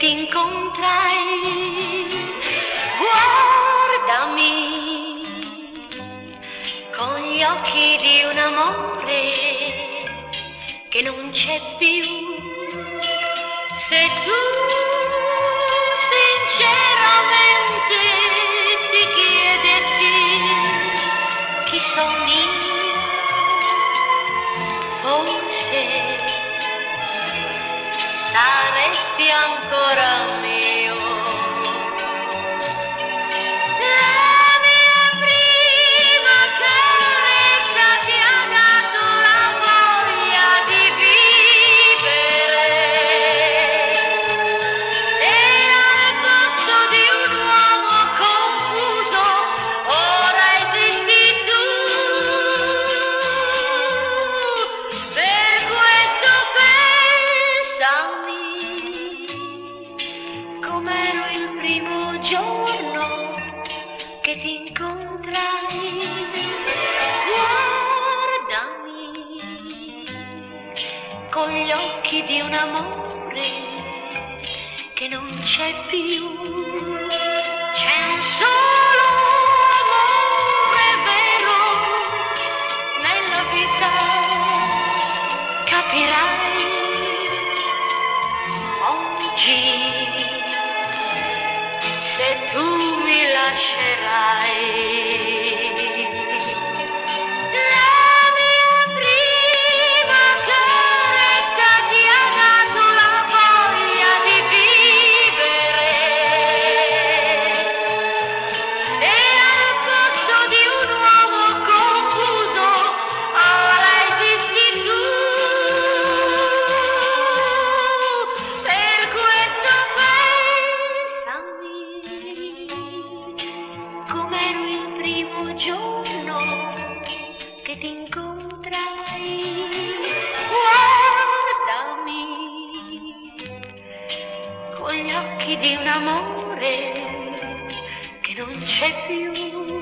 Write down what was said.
ti incontrai. Guardami con gli occhi di un amore che non c'è più. Se tu sinceramente ti chiedessi chi sono io, forse saresti ancora mio. La mia prima carezza ti ha dato la voglia di vivere, e al posto di un uomo confuso ora esisti tu. Per questo pensami com'ero il primo giorno che ti incontrai. Guardami con gli occhi di un amore che non c'è più. C'è un solo amore vero nella vita, capirai oggi. Se tu mi lascerai, la mia prima carezza ti ha dato la voglia di vivere, e al posto di un uomo confuso ora esisti tu. Per questo pensami com'ero il primo giorno che ti incontrai. Guardami con gli occhi di un amore che non c'è più.